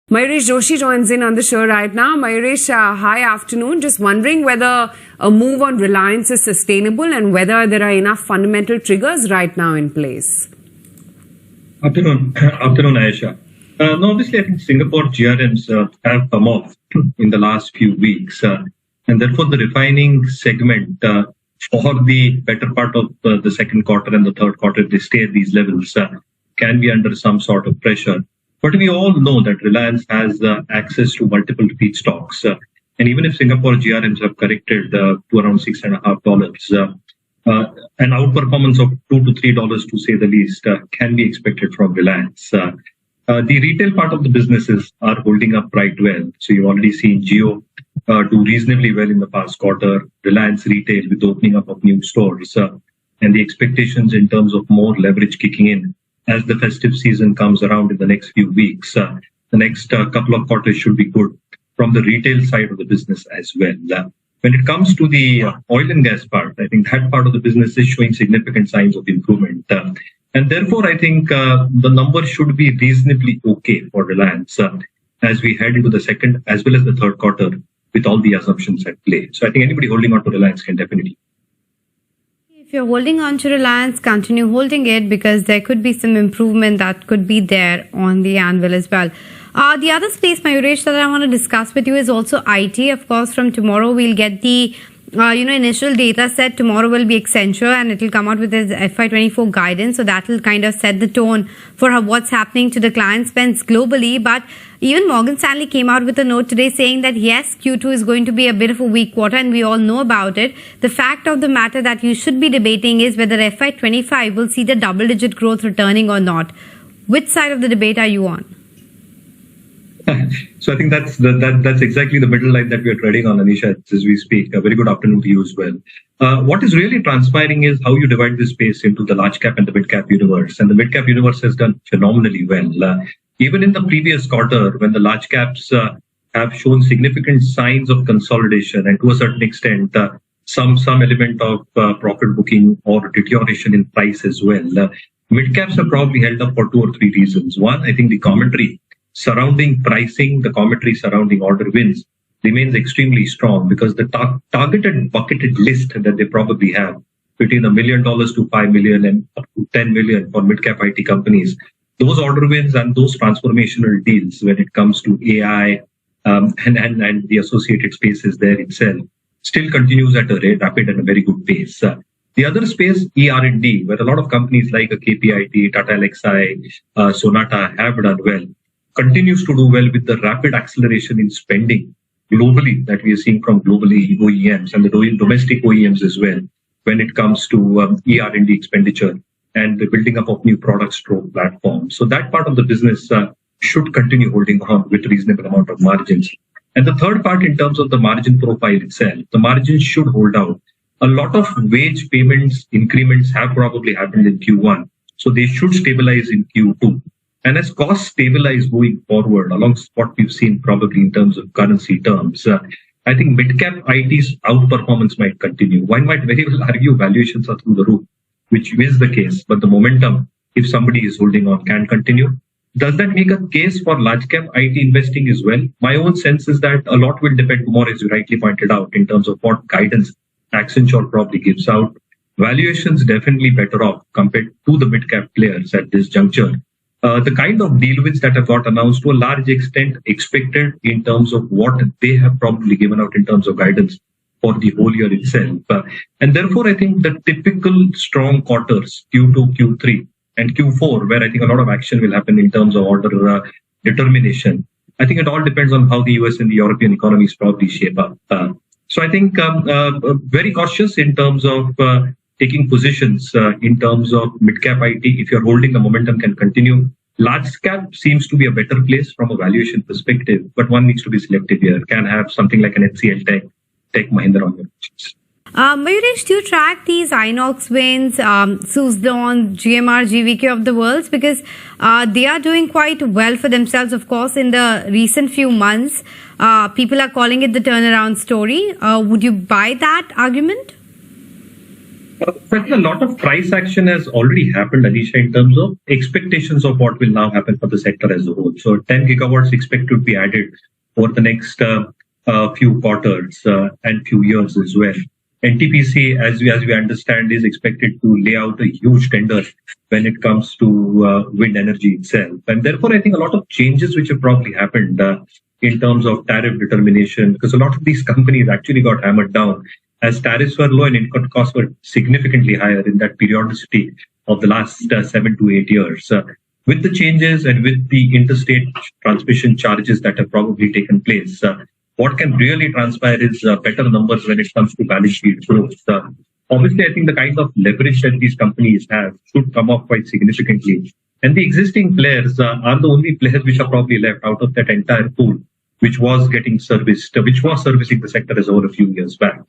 Mayuresh Joshi joins in on the show right now. Mayuresh, hi afternoon. Just wondering whether a move on Reliance is sustainable and whether there are enough fundamental triggers right now in place. Afternoon, Ayesha. No, obviously, I think Singapore GRMs have come off in the last few weeks, and therefore the refining segment for the better part of the second quarter and the third quarter, if they stay at these levels, can be under some sort of pressure. But we all know that Reliance has access to multiple feedstocks, and even if Singapore GRMs have corrected to around $6.50, an outperformance of $2 to $3, to say the least, can be expected from Reliance. The retail part of the businesses are holding up quite well. So you've already seen Jio do reasonably well in the past quarter, Reliance Retail with the opening up of new stores, and the expectations in terms of more leverage kicking in as the festive season comes around in the next few weeks. The next couple of quarters should be good from the retail side of the business as well. When it comes to the oil and gas part, I think that part of the business is showing significant signs of improvement. And therefore, I think the number should be reasonably okay for Reliance as we head into the second as well as the third quarter with all the assumptions at play. So I think anybody holding on to Reliance can definitely. If you're holding on to Reliance, continue holding it because there could be some improvement that could be there on the anvil as well. The other space, Mayuresh, that I want to discuss with you is also IT. Of course, from tomorrow, we'll get the initial data set. Tomorrow will be Accenture and it will come out with its FY24 guidance. So that will kind of set the tone for what's happening to the client spends globally. But even Morgan Stanley came out with a note today saying that yes, Q2 is going to be a bit of a weak quarter and we all know about it. The fact of the matter that you should be debating is whether FY25 will see the double-digit growth returning or not. Which side of the debate are you on? So I think that's exactly the middle line that we are treading on, Anisha, as we speak. A very good afternoon to you as well. What is really transpiring is how you divide this space into the large cap and the mid cap universe. And the mid cap universe has done phenomenally well. Even in the previous quarter, when the large caps have shown significant signs of consolidation and to a certain extent, some element of profit booking or deterioration in price as well. Mid caps have probably held up for two or three reasons. One, I think the commentary surrounding pricing, the commentary surrounding order wins remains extremely strong because the targeted bucketed list that they probably have between $1 million to $5 million and up to $10 million for mid-cap IT companies, those order wins and those transformational deals when it comes to AI and the associated spaces there itself still continues at a rapid and a very good pace. The other space, ER&D, where a lot of companies like KPIT, Tata Elxsi, Sonata have done well, continues to do well with the rapid acceleration in spending globally that we are seeing from globally OEMs and the domestic OEMs as well when it comes to ER&D expenditure and the building up of new products through platforms. So that part of the business should continue holding on with reasonable amount of margins. And the third part in terms of the margin profile itself, the margins should hold out. A lot of wage payments, increments have probably happened in Q1. So they should stabilize in Q2. And as costs stabilize going forward, along what we've seen probably in terms of currency terms, I think mid-cap IT's outperformance might continue. One might very well argue valuations are through the roof, which is the case, but the momentum, if somebody is holding on, can continue. Does that make a case for large-cap IT investing as well? My own sense is that a lot will depend more, as you rightly pointed out, in terms of what guidance Accenture probably gives out. Valuations definitely better off compared to the mid-cap players at this juncture. The kind of deal wins that have got announced to a large extent expected in terms of what they have probably given out in terms of guidance for the whole year itself. And therefore, I think the typical strong quarters, Q2, Q3 and Q4, where I think a lot of action will happen in terms of order determination. I think it all depends on how the US and the European economies probably shape up. So I think very cautious in terms of taking positions in terms of mid-cap IT. If you're holding, the momentum can continue. Large cap seems to be a better place from a valuation perspective, but one needs to be selective here. Can have something like an HCL Tech Mahindra on your options. Mayuresh, do you track these Inox wins, Suzlon, GMR, GVK of the world? Because they are doing quite well for themselves, of course, in the recent few months. People are calling it the turnaround story. Would you buy that argument? I think a lot of price action has already happened, Anisha, in terms of expectations of what will now happen for the sector as a whole. So 10 gigawatts expected to be added over the next few quarters and few years as well. NTPC, as we understand, is expected to lay out a huge tender when it comes to wind energy itself. And therefore, I think a lot of changes which have probably happened in terms of tariff determination, because a lot of these companies actually got hammered down as tariffs were low and input costs were significantly higher in that periodicity of the last 7 to 8 years. With the changes and with the interstate transmission charges that have probably taken place, what can really transpire is better numbers when it comes to balance sheet growth. Obviously, I think the kind of leverage that these companies have should come up quite significantly. And the existing players are the only players which are probably left out of that entire pool, which was getting serviced, which was servicing the sector as over a few years back.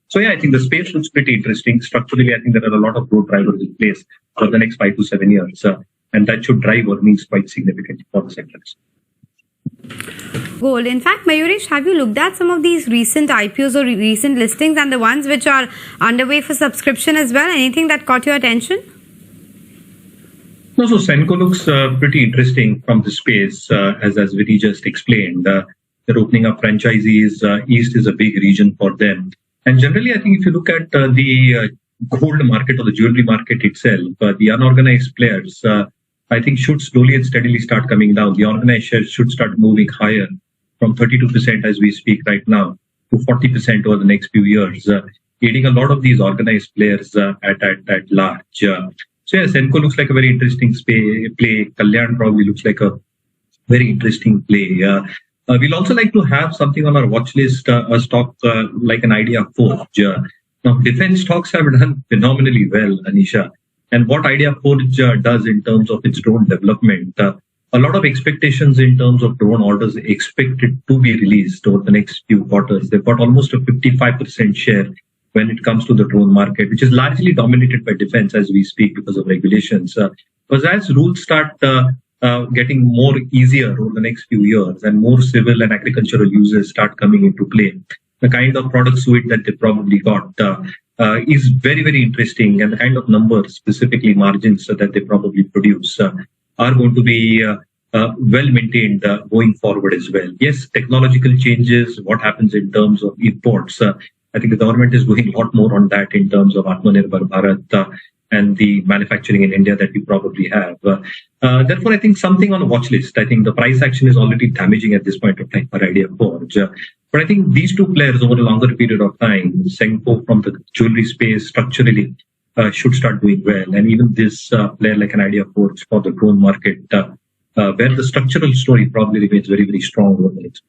So yeah, I think the space looks pretty interesting. Structurally, I think there are a lot of growth drivers in place for the next 5 to 7 years. And that should drive earnings quite significantly for the sectors. Gold. In fact, Mayuresh, have you looked at some of these recent IPOs or recent listings and the ones which are underway for subscription as well? Anything that caught your attention? No, so Senco looks pretty interesting from the space, as Viti just explained. They're opening up franchisees. East is a big region for them. And generally, I think if you look at the gold market or the jewelry market itself, the unorganized players, I think should slowly and steadily start coming down. The organized shares should start moving higher from 32% as we speak right now to 40% over the next few years, aiding a lot of these organized players at large. So yeah, Senco looks like a very interesting play. Kalyan probably looks like a very interesting play. We'll also like to have something on our watch list, a stock like an Ideaforge. Now, defense stocks have done phenomenally well, Anisha. And what Ideaforge does in terms of its drone development, a lot of expectations in terms of drone orders expected to be released over the next few quarters. They've got almost a 55% share when it comes to the drone market, which is largely dominated by defense as we speak because of regulations. Because as rules start getting more easier over the next few years and more civil and agricultural uses start coming into play, the kind of product suite that they probably got is very, very interesting. And the kind of numbers, specifically margins that they probably produce, are going to be well maintained going forward as well. Yes, technological changes, what happens in terms of imports. I think the government is doing a lot more on that in terms of Atmanirbhar Bharat and the manufacturing in India that we probably have. Therefore, I think something on a watch list. I think the price action is already damaging at this point of time for Ideaforge. But I think these two players over a longer period of time, Senco from the jewelry space structurally should start doing well. And even this player like an Ideaforge for the drone market, where the structural story probably remains very, very strong over the next